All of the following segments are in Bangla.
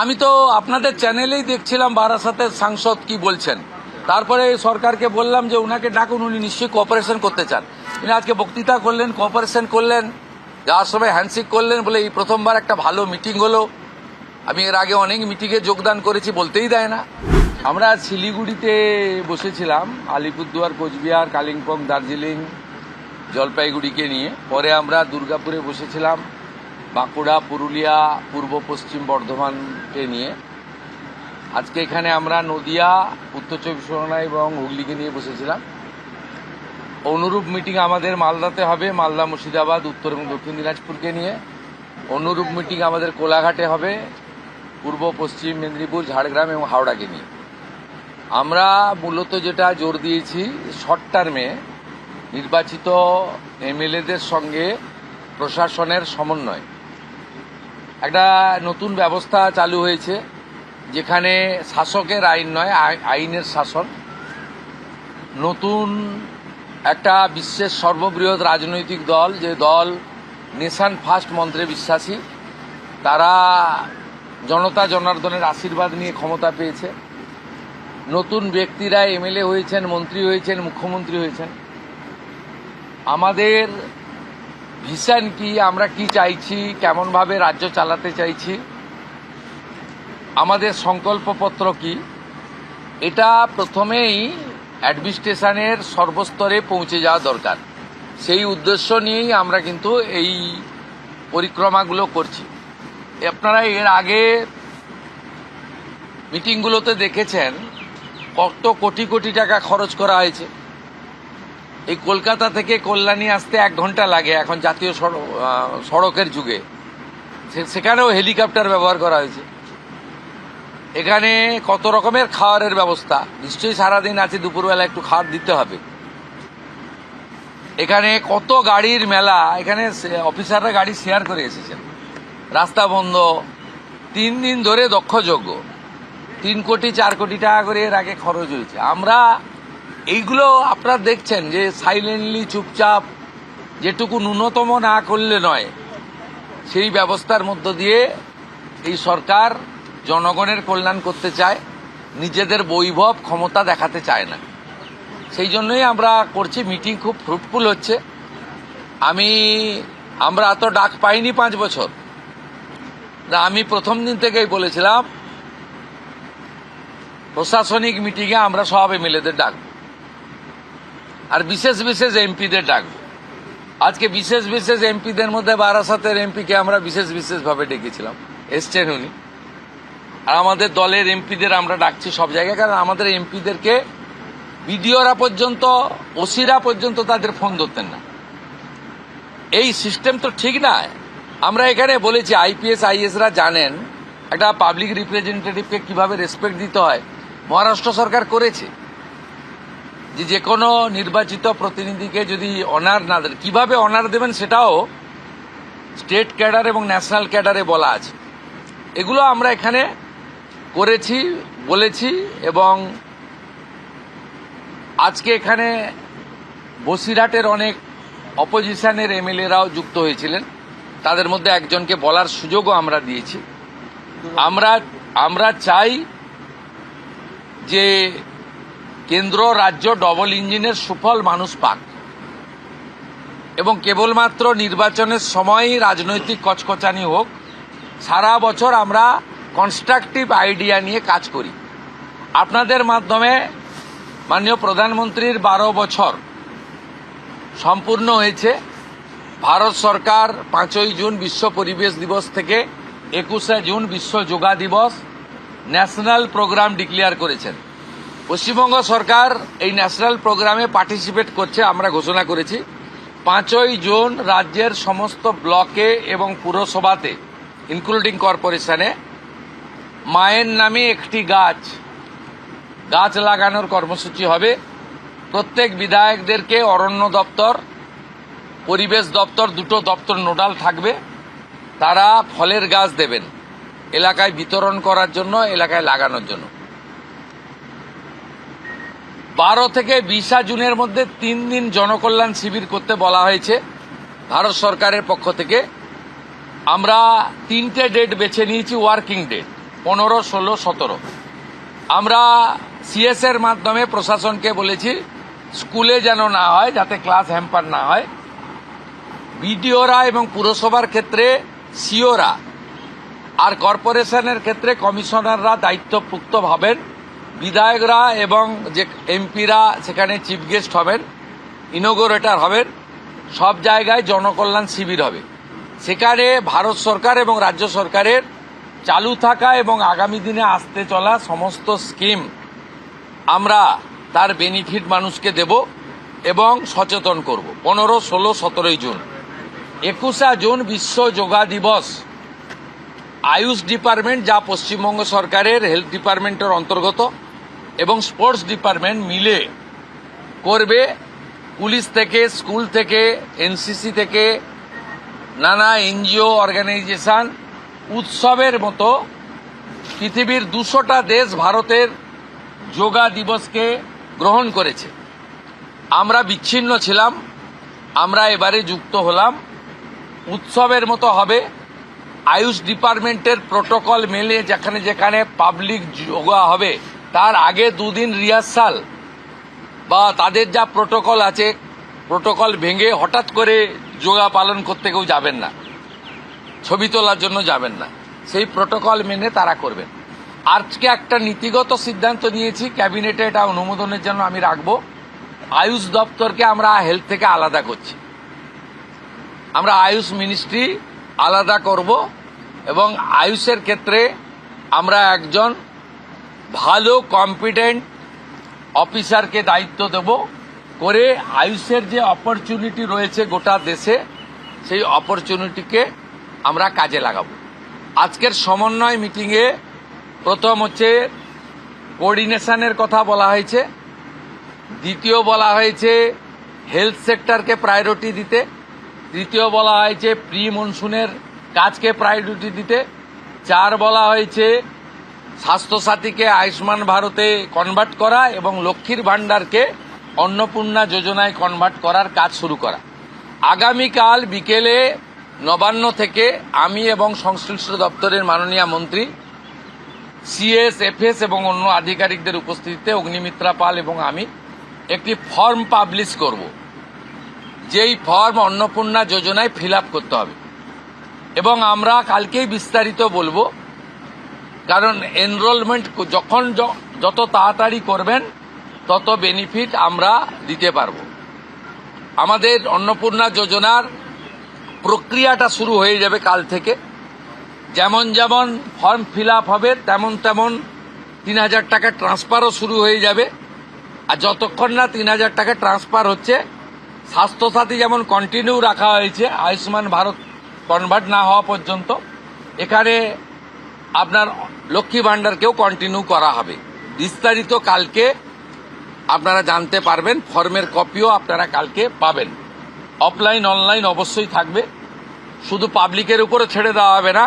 আমি তো আপনাদের চ্যানেলেই দেখছিলাম বারাসাতের সাংসদ কি বলছেন। তারপরে সরকারকে বললাম যে উনাকে ডাকুন, উনি নিশ্চয়ই কোঅপারেশন করতে চান। উনি আজকে বক্তৃতা করলেন, কোঅপারেশন করলেন, যাওয়ার সময় হ্যান্ডশেক করলেন, বলে এই প্রথমবার একটা ভালো মিটিং হলো। আমি এর আগে অনেক মিটিংয়ে যোগদান করেছি, বলতেই দেয় না। আমরা শিলিগুড়িতে বসেছিলাম, আলিপুরদুয়ার, কোচবিহার, কালিম্পং, দার্জিলিং, জলপাইগুড়িকে নিয়ে। পরে আমরা দুর্গাপুরে বসেছিলাম, বাঁকুড়া, পুরুলিয়া, পূর্ব পশ্চিম বর্ধমানকে নিয়ে। আজকে এখানে আমরা নদিয়া, উত্তর চব্বিশ পরগনা এবং হুগলিকে নিয়ে বসেছিলাম। অনুরূপ মিটিং আমাদের মালদাতে হবে, মালদা, মুর্শিদাবাদ, উত্তর এবং দক্ষিণ দিনাজপুরকে নিয়ে। অনুরূপ মিটিং আমাদের কোলাঘাটে হবে, পূর্ব পশ্চিম মেদিনীপুর, ঝাড়গ্রাম এবং হাওড়াকে নিয়ে। আমরা মূলত যেটা জোর দিয়েছি, শর্ট টার্মে নির্বাচিত এমএলএদের সঙ্গে প্রশাসনের সমন্বয়। একটা নতুন ব্যবস্থা চালু হয়েছে, যেখানে শাসকের আইন নয়, আইনের শাসন। নতুন একটা বিশ্বের সর্ববৃহৎ রাজনৈতিক দল, যে দল নেশন ফার্স্ট মন্ত্রে বিশ্বাসী, তারা জনতা জনার্দনের আশীর্বাদ নিয়ে ক্ষমতা পেয়েছে। নতুন ব্যক্তিরা এমএলএ হয়েছেন, মন্ত্রী হয়েছেন, মুখ্যমন্ত্রী হয়েছেন। আমাদের ভিশন কি, আমরা কি চাইছি, কেমনভাবে রাজ্য চালাতে চাইছি, আমাদের সংকল্পপত্র কি, এটা প্রথমেই অ্যাডমিনিস্ট্রেশনের সর্বস্তরে পৌঁছে যাওয়া দরকার। সেই উদ্দেশ্য নিয়েই আমরা কিন্তু এই পরিক্রমাগুলো করছি। আপনারা এর আগে মিটিংগুলোতে দেখেছেন কত কোটি কোটি টাকা খরচ করা হয়েছে। এই কলকাতা থেকে কল্যাণী আসতে 1 ঘন্টা লাগে এখন জাতীয় সড়কের যুগে, সেখানেও হেলিকপ্টার ব্যবহার করা হয়েছে। এখানে কত রকমের খাওয়ারের ব্যবস্থা, নিশ্চয়ই সারাদিন আছে, দুপুরবেলা একটু খাবার দিতে হবে। এখানে কত গাড়ির মেলা, এখানে অফিসাররা গাড়ি শেয়ার করে এসেছেন। রাস্তা বন্ধ 3 দিন ধরে দক্ষযজ্ঞ, 3 কোটি 4 কোটি টাকা করে এর আগে খরচ হয়েছে। আমরা এইগুলো আপনারা দেখছেন যে সাইলেন্টলি, চুপচাপ, যেটুকু ন্যূনতম না করলে নয়, সেই ব্যবস্থার মধ্য দিয়ে এই সরকার জনগণের কল্যাণ করতে চায়, নিজেদের বৈভব ক্ষমতা দেখাতে চায় না। সেই জন্যই আমরা করছি। মিটিং খুব ফ্রুটফুল হচ্ছে। আমরা এত ডাক পাইনি 5 বছর। আমি প্রথম দিন থেকেই বলেছিলাম প্রশাসনিক মিটিংয়ে আমরা সব এমএলএদের ডাকব, আর বিশেষ বিশেষ এমপিদের ডাকব। আজকে বিশেষ বিশেষ এমপিদের মধ্যে বারাসাতের এমপিকে আমরা বিশেষ বিশেষভাবে ডেকেছিলাম, এসছেন উনি। আর আমাদের দলের এমপিদের আমরা ডাকছি সব জায়গায়, কারণ আমাদের এমপিদেরকে বিডিওরা পর্যন্ত, ওসিরা পর্যন্ত তাদের ফোন ধরতেন না। এই সিস্টেম তো ঠিক না। আমরা এখানে বলেছি, আইপিএস আইএসরা জানেন একটা পাবলিক রিপ্রেজেন্টেটিভকে কিভাবে রেসপেক্ট দিতে হয়। মহারাষ্ট্র সরকার করেছে, যে কোনো নির্বাচিত প্রতিনিধিকে যদি অনার না দেন, কিভাবে অনার দেবেন সেটাও স্টেট ক্যাডার এবং ন্যাশনাল ক্যাডারে বলা আছে। এগুলো আমরা এখানে করেছি, বলেছি। এবং আজকে এখানে বসিরহাটের অনেক অপোজিশনের এমএলএরাও যুক্ত হয়েছিলেন, তাদের মধ্যে একজনকে বলার সুযোগও আমরা দিয়েছি। আমরা চাই যে কেন্দ্র রাজ্য ডবল ইঞ্জিনের সুফল মানুষ পাক, এবং কেবলমাত্র নির্বাচনের সময়ই রাজনৈতিক কচকচানি হোক। সারা বছর আমরা কনস্ট্রাকটিভ আইডিয়া নিয়ে কাজ করি। আপনাদের মাধ্যমে মাননীয় প্রধানমন্ত্রীর 12 বছর সম্পূর্ণ হয়েছে। ভারত সরকার 5ই জুন বিশ্ব পরিবেশ দিবস থেকে 21শে জুন বিশ্ব যোগা দিবস ন্যাশনাল প্রোগ্রাম ডিক্লেয়ার করেছেন। পশ্চিমবঙ্গ সরকার এই ন্যাশনাল প্রোগ্রামে পার্টিসিপেট করছে, আমরা ঘোষণা করেছি। 5ই জুন রাজ্যের সমস্ত ব্লকে এবং পুরসভাতে, ইনক্লুডিং কর্পোরেশনে, মায়ের নামে একটি গাছ লাগানোর কর্মসূচি হবে। প্রত্যেক বিধায়কদেরকে অরণ্য দপ্তর, পরিবেশ দপ্তর, 2টো দপ্তর নোডাল থাকবে। তারা ফলের গাছ দেবেন এলাকায় বিতরণ করার জন্য, এলাকায় লাগানোর জন্য। 12 থেকে 20 জুনের মধ্যে 3 দিন জনকল্যাণ শিবির করতে বলা হয়েছে ভারত সরকারের পক্ষ থেকে। আমরা 3টে ডেট বেছে নিয়েছি, ওয়ার্কিং ডেট। 15, 16, 17 আমরা সিএস এর মাধ্যমে প্রশাসনকে বলেছি স্কুলে যেন না হয়, যাতে ক্লাস হ্যাম্পার না হয়। বিডিওরা এবং পুরসভার ক্ষেত্রে সিওরা আর কর্পোরেশনের ক্ষেত্রে কমিশনাররা দায়িত্বপ্রাপ্ত হবেন। বিধায়করা এবং যে এমপিরা সেখানে চিফ গেস্ট হবেন, ইনোগোরেটর হবেন। সব জায়গায় জনকল্যাণ শিবির হবে। সেখানে ভারত সরকার এবং রাজ্য সরকারের চালু থাকা এবং আগামী দিনে আসতে চলা সমস্ত স্কিম আমরা তার বেনিফিট মানুষকে দেব এবং সচেতন করব। 15, 16, 17 জুন। 21 জুন বিশ্ব যোগা দিবস। আয়ুষ ডিপার্টমেন্ট, যা পশ্চিমবঙ্গ সরকারের হেলথ ডিপার্টমেন্টের অন্তর্গত, এবং স্পোর্টস ডিপার্টমেন্ট মিলে করবে। পুলিশ থেকে, স্কুল থেকে, এনসিসি থেকে, নানা এনজিও অর্গানাইজেশন উৎসবের মতো পৃথিবীর 200টা দেশ ভারতের যোগা দিবসকে গ্রহণ করেছে। আমরা বিচ্ছিন্ন ছিলাম, আমরা এবারে যুক্ত হলাম। উৎসবের মতো হবে। আয়ুষ ডিপার্টমেন্টের প্রোটোকল মেলে যেখানে যেখানে পাবলিক যোগা হবে তার আগে 2 দিন রিহার্সাল বা তাদের যা প্রোটোকল আছে, প্রোটোকল ভেঙে হঠাৎ করে যোগা পালন করতে কেউ যাবেন না, ছবি তোলার জন্য যাবেন না। সেই প্রোটোকল মেনে তারা করবেন। আজকে একটা নীতিগত সিদ্ধান্ত নিয়েছি, ক্যাবিনেটে এটা অনুমোদনের জন্য আমি রাখবো। আয়ুষ দপ্তরকে আমরা হেলথ থেকে আলাদা করছি। আমরা আয়ুষ মিনিস্ট্রি আলাদা করব এবং আয়ুষের ক্ষেত্রে আমরা একজন ভালো কম্পিটেন্ট অফিসারকে দায়িত্ব দেব করে আয়ুষের যে অপরচুনিটি রয়েছে গোটা দেশে, সেই অপরচুনিটিকে আমরা কাজে লাগাবো। আজকের সমন্বয় মিটিংয়ে প্রথম হচ্ছে কোঅর্ডিনেশনের কথা বলা হয়েছে, দ্বিতীয় বলা হয়েছে হেলথ সেক্টরকে প্রায়োরিটি দিতে, তৃতীয় বলা হয়েছে প্রি মনসুনের কাজকে প্রায়োরিটি দিতে, 4 বলা হয়েছে স্বাস্থ্যসাথীকে আয়ুষ্মান ভারতে কনভার্ট করা এবং লক্ষ্মীর ভাণ্ডারকে অন্নপূর্ণা যোজনায় কনভার্ট করার কাজ শুরু করা। আগামীকাল বিকেলে নবান্ন থেকে আমি এবং সংশ্লিষ্ট দপ্তরের মাননীয় মন্ত্রী, সিএস, এফএস এবং অন্য আধিকারিকদের উপস্থিতিতে অগ্নিমিত্রা পাল এবং আমি একটি ফর্ম পাবলিশ করব, যেই ফর্ম অন্নপূর্ণা যোজনায় ফিল আপ করতে হবে। এবং আমরা কালকেই বিস্তারিত বলবো, কারণ এনরোলমেন্ট যখন যত তাড়াতাড়ি করবেন তত বেনিফিট আমরা দিতে পারবো। আমাদের অন্নপূর্ণা যোজনার প্রক্রিয়াটা শুরু হয়ে যাবে কাল থেকে। যেমন যেমন ফর্ম ফিল আপ হবে তেমন তেমন 3000 টাকা ট্রান্সফারও শুরু হয়ে যাবে। আর যতক্ষণ না 3000 টাকা ট্রান্সফার হচ্ছে, স্বাস্থ্যসাথী যেমন কন্টিনিউ রাখা হয়েছে আয়ুষ্মান ভারত কনভার্ট না হওয়া পর্যন্ত, এখানে আপনার লক্ষ্মী ভাণ্ডারকেও কন্টিনিউ করা হবে। বিস্তারিত কালকে আপনারা জানতে পারবেন। ফর্মের কপিও আপনারা কালকে পাবেন। অফলাইন অনলাইন অবশ্যই থাকবে। শুধু পাবলিকের উপরে ছেড়ে দেওয়া হবে না,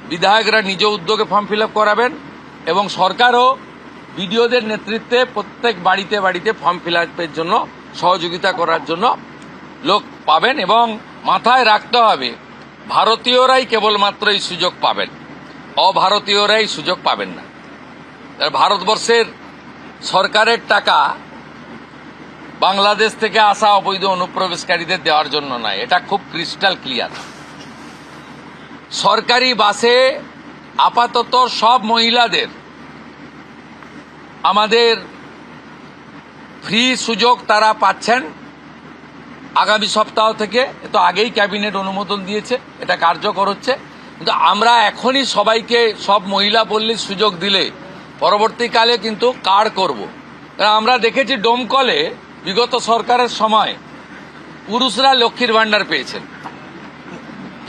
বিধায়করা নিজ উদ্যোগে ফর্ম ফিল আপ করাবেন এবং সরকারও বিডিওদের নেতৃত্বে প্রত্যেক বাড়িতে বাড়িতে ফর্ম ফিল আপের জন্য সহযোগিতা করার জন্য লোক পাবেন। এবং মাথায় রাখতে হবে, ভারতীয়রাই কেবলমাত্র এই সুযোগ পাবেন, অভারতীয়রাই সুযোগ পাবেন না। ভারতবর্ষের সরকারের টাকা বাংলাদেশ থেকে আসা অবৈধ অনুপ্রবেশকারীদের দেওয়ার জন্য নয়, এটা খুব ক্রিস্টাল ক্লিয়ার। সরকারি বাসে আপাতত সব মহিলাদের আমাদের ফ্রি সুযোগ তারা পাচ্ছেন আগামী সপ্তাহ থেকে। তো আগেই ক্যাবিনেট অনুমোদন দিয়েছে, এটা কার্যকর হচ্ছে। কিন্তু আমরা এখনই সবাইকে সব মহিলা বললে সুযোগ দিলে পরবর্তীকালে কিন্তু কার্ড করব। কারণ আমরা দেখেছি ডোমকলে বিগত সরকারের সময় পুরুষরা লক্ষ্মীর ভাণ্ডার পেয়েছেন।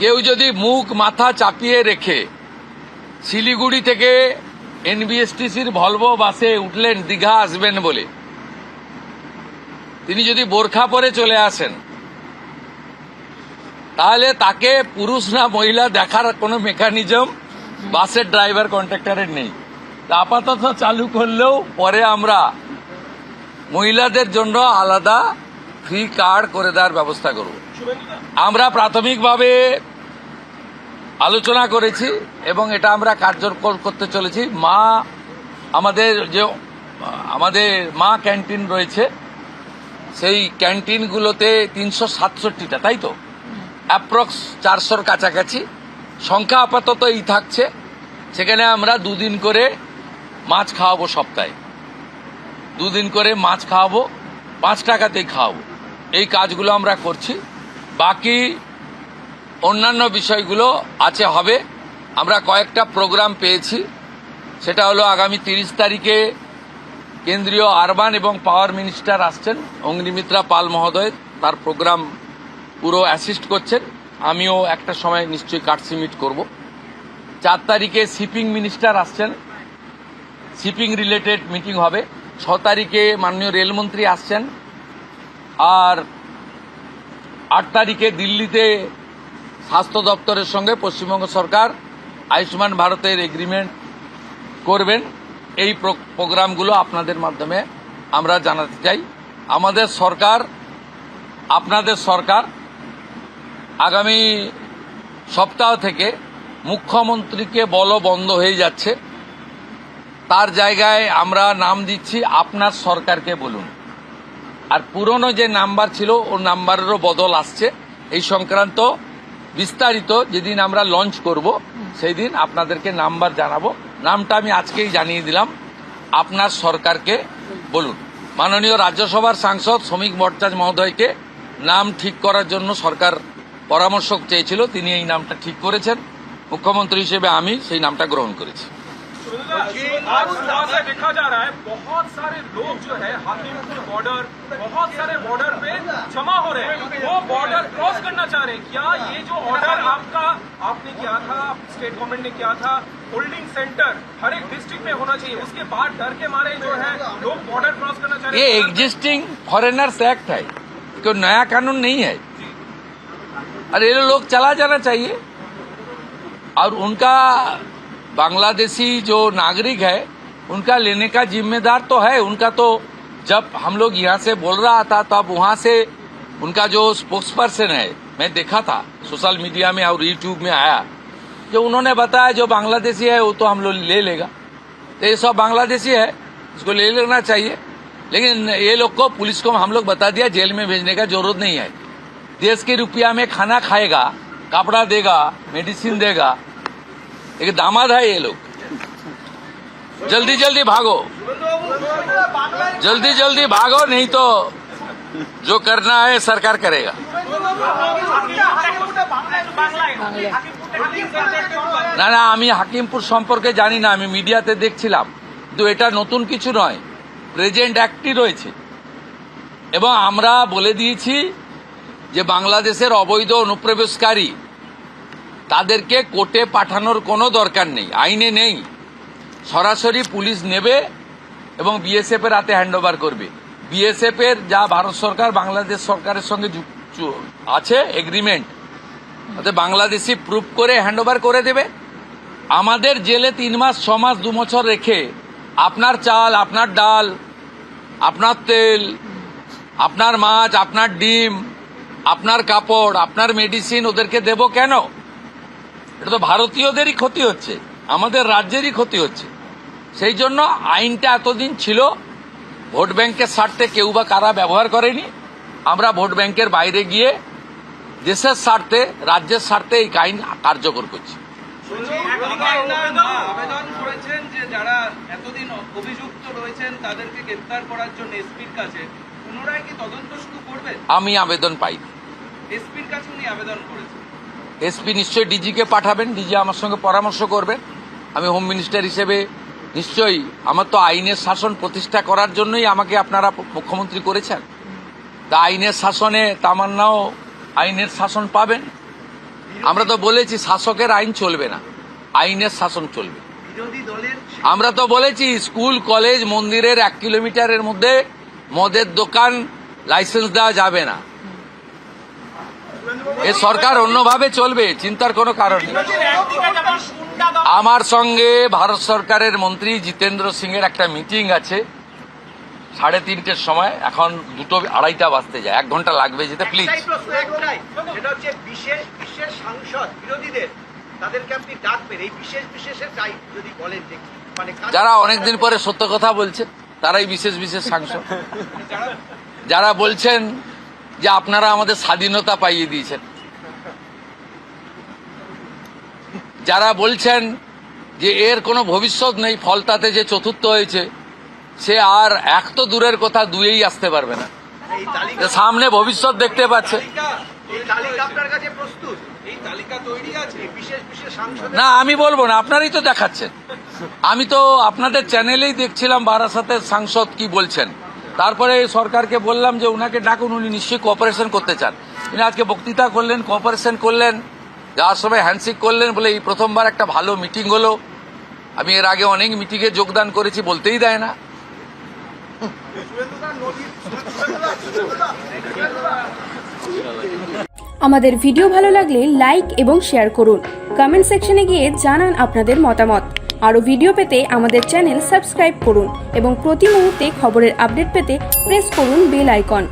কেউ যদি মুখ মাথা চাপিয়ে রেখে শিলিগুড়ি থেকে এনবিএসটিসির ভলভো বাসে উঠলেন দীঘা আসবেন বলে, তিনি যদি বোরখা পরে চলে আসেন, তাহলে তাকে পুরুষ না মহিলা দেখার কোনো মেকানিজম বাসের ড্রাইভার কন্ট্রাক্টরের নেই। আপাতত চালু করলেও পরে আমরা মহিলাদের জন্য আলাদা ফ্রি কার্ড করে দেওয়ার ব্যবস্থা করব। আমরা প্রাথমিকভাবে আলোচনা করেছি এবং এটা আমরা কার্যকর করতে চলেছি। আমাদের মা ক্যান্টিন রয়েছে, সেই ক্যান্টিনগুলোতে 367টা, তাই তো অ্যাপ্রক্স 400-র কাছাকাছি সংখ্যা আপাতত এই থাকছে। সেখানে আমরা 2 দিন করে মাছ খাওয়াবো, সপ্তাহে 2 দিন করে মাছ খাওয়াবো, 5 টাকাতেই খাওয়াবো। এই কাজগুলো আমরা করছি। বাকি অন্যান্য বিষয়গুলো হবে। আমরা কয়েকটা প্রোগ্রাম পেয়েছি। সেটা হলো আগামী 30 তারিখে কেন্দ্রীয় আরবান এবং পাওয়ার মিনিস্টার আসছেন, অগ্নিমিত্রা পাল মহোদয়, তার প্রোগ্রাম পুরো অ্যাসিস্ট করছেন। আমিও একটা সময় নিশ্চয়ই কাটসি মিট করব। 4 তারিখে শিপিং মিনিস্টার আসছেন, শিপিং রিলেটেড মিটিং হবে। 6 তারিখে মাননীয় রেলমন্ত্রী আসছেন। আর 8 তারিখে দিল্লিতে স্বাস্থ্য দপ্তরের সঙ্গে পশ্চিমবঙ্গ সরকার আয়ুষ্মান ভারতের এগ্রিমেন্ট করবেন। এই প্রোগ্রামগুলো আপনাদের মাধ্যমে আমরা জানাতে চাই। আমাদের সরকার, আপনাদের সরকার আগামী সপ্তাহ থেকে মুখ্যমন্ত্রীকে বন্ধ হয়ে যাচ্ছে, তার জায়গায় আমরা নাম দিচ্ছি আপনার সরকারকে বলুন। আর পুরনো যে নাম্বার ছিল ওর নাম্বারেরও বদল আসছে। এই সংক্রান্ত বিস্তারিত যেদিন আমরা লঞ্চ করব সেই দিন আপনাদেরকে নাম্বার জানাবো। নামটা আমি আজকেই জানিয়ে দিলাম, আপনার সরকারকে বলুন। মাননীয় রাজ্যসভার সাংসদ শ্রমিক ভট্টাচার্য মহোদয়কে নাম ঠিক করার জন্য সরকার পরামর্শ চেয়েছিল, তিনি এই নামটা ঠিক করেছেন। মুখ্যমন্ত্রী হিসেবে আমি সেই নামটা গ্রহণ করেছি। आज सुबह से देखा जा रहा है बहुत सारे लोग जो है हाकिमपुर बॉर्डर, बहुत सारे बॉर्डर पे जमा हो रहे हैं, वो बॉर्डर क्रॉस करना चाह रहे हैं। क्या ये जो ऑर्डर आपने किया था, स्टेट गवर्नमेंट ने किया था, होल्डिंग सेंटर हर एक डिस्ट्रिक्ट में होना चाहिए, उसके बाद डर के मारे जो है लोग बॉर्डर क्रॉस करना चाह रहे हैं? ये एग्जिस्टिंग फॉरेनर्स एक्ट है, कोई नया कानून नहीं है। और ये लोग चला जाना चाहिए। और उनका बांग्लादेशी जो नागरिक है उनका लेने का जिम्मेदार तो है उनका। तो जब हम लोग यहाँ से बोल रहा था तब वहाँ से उनका जो स्पोक्स पर्सन है, मैं देखा था सोशल मीडिया में और यूट्यूब में आया, जो उन्होंने बताया जो बांग्लादेशी है वो तो हम लोग ले लेगा। तो ये सब बांग्लादेशी है, इसको ले लेना चाहिए। लेकिन ये लोग को, पुलिस को हम लोग बता दिया जेल में भेजने का जरूरत नहीं है। देश के रुपया में खाना खाएगा, कपड़ा देगा, मेडिसिन देगा। एक दामाद है ये लोग। जल्दी जल्दी भागो, जल्दी जल्दी भागो, नहीं तो जो करना है सरकार करेगा। না না, আমি হাকিমপুর সম্পর্কে জানি না, আমি মিডিয়াতে দেখছিলাম। কিন্তু এটা নতুন কিছু নয়, প্রেজেন্ট অ্যাক্টই রয়েছে। এবং আমরা বলে দিয়েছি যে বাংলাদেশের অবৈধ অনুপ্রবেশকারী তাদেরকে কোর্টে পাঠানোর কোনো দরকার নেই, আইনে নেই। সরাসরি পুলিশ নেবে এবং বিএসএফ এর হাতে হ্যান্ডওভার করবে। বিএসএফ এর যা ভারত সরকার বাংলাদেশ সরকারের সঙ্গে আছে এগ্রিমেন্ট, তাতে বাংলাদেশি প্রুফ করে হ্যান্ডওভার করে দেবে। আমাদের জেলে 3 মাস 6 মাস 2 বছর রেখে আপনার চাল, আপনার ডাল, আপনার তেল, আপনার মাছ, আপনার ডিম, আপনার কাপড়, আপনার মেডিসিন ওদেরকে দেব কেন? এটা তো ভারতীয়দেরই ক্ষতি হচ্ছে, আমাদের রাজ্যেরই ক্ষতি হচ্ছে। সেই জন্য আইনটা এতদিন ছিল ভোট ব্যাংকের স্বার্থে কেউ বা কারা ব্যবহার করেনি। আমরা ভোট ব্যাংকের বাইরে গিয়ে দেশের স্বার্থে, রাজ্যের স্বার্থে এই আইন কার্যকর করছি। আবেদন করেছেন যে যারা এতদিন অভিযুক্ত রয়েছেন তাদেরকে গ্রেফতার করার জন্য এসপির কাছে, পুনরায় কি তদন্ত শুরু করবেন? আমি আবেদন পাইনি। এসপির কাছে উনি আবেদন করেছেন। এসপি নিশ্চয়ই ডিজিকে পাঠাবেন, ডিজি আমার সঙ্গে পরামর্শ করবেন। আমি হোম মিনিস্টার হিসেবে নিশ্চয়ই, আমার তো আইনের শাসন প্রতিষ্ঠা করার জন্যই আমাকে আপনারা মুখ্যমন্ত্রী করেছেন। তা আইনের শাসনে তামান্নাও আইনের শাসন পাবেন। আমরা তো বলেছি শাসকের আইন চলবে না, আইনের শাসন চলবে। আমরা তো বলেছি স্কুল, কলেজ, মন্দিরের 1 কিলোমিটারের মধ্যে মদের দোকান লাইসেন্স দেওয়া যাবে না। এ সরকার অন্যভাবে চলবে, চিন্তার কোনো কারণ নেই। আমার সঙ্গে ভারত সরকারের মন্ত্রী জিতেন্দ্র সিং এর একটা মিটিং আছে 3:30-র সময়। এখন 2:30 বাজতে যায়, 1 ঘন্টা লাগবে যেতে। প্লিজ, সেটা হচ্ছে বিশ্বের সাংসদ বিরোধীদের তাদেরকে আপনি ডাকবেন এই বিশেষের টাইপ যদি বলেন যে মানে যারা অনেকদিন পরে সত্য কথা বলছে তারাই বিশেষ সাংসদ। যারা বলছেন যে আপনারা আমাদের স্বাধীনতা পাইয়ে দিয়েছেন, যারা বলছেন যে এর কোনো ভবিষ্যৎ নেই, ফলতাতে যে চতুর্থ হয়েছে সে আর এক তো দূরের কথা দুয়েই আসতে পারবে না, এই তালিকা সামনে ভবিষ্যৎ দেখতে পাচ্ছে। এই তালিকা আপনার কাছে প্রস্তুত? এই তালিকা তৈরি আছে। এই বিশেষ সাংসদ না আমি বলবো না, আপনারই তো দেখাচ্ছেন। আমি তো আপনাদের চ্যানেলেই দেখছিলাম বারাসাতের সাংসদ কি বলছেন, তারপরে সরকারকে বললাম যে উনাকে ডাকুন, উনি নিশ্চয়ই কোঅপারেশন করতে চান। উনি আজকে বক্তৃতা করলেন, কোঅপারেশন করলেন, যাওয়ার সময় হ্যান্ডশেক করলেন, বলে এই প্রথমবার একটা ভালো মিটিং হলো। আমি এর আগে অনেক মিটিংয়ে যোগদান করেছি, বলতেই দেয় না। আমাদের ভিডিও ভালো লাগলে লাইক এবং শেয়ার করুন। কমেন্ট সেকশনে গিয়ে জানান আপনাদের মতামত। আরও ভিডিও পেতে আমাদের চ্যানেল সাবস্ক্রাইব করুন এবং প্রতি মুহূর্তে খবরের আপডেট পেতে প্রেস করুন বেল আইকন।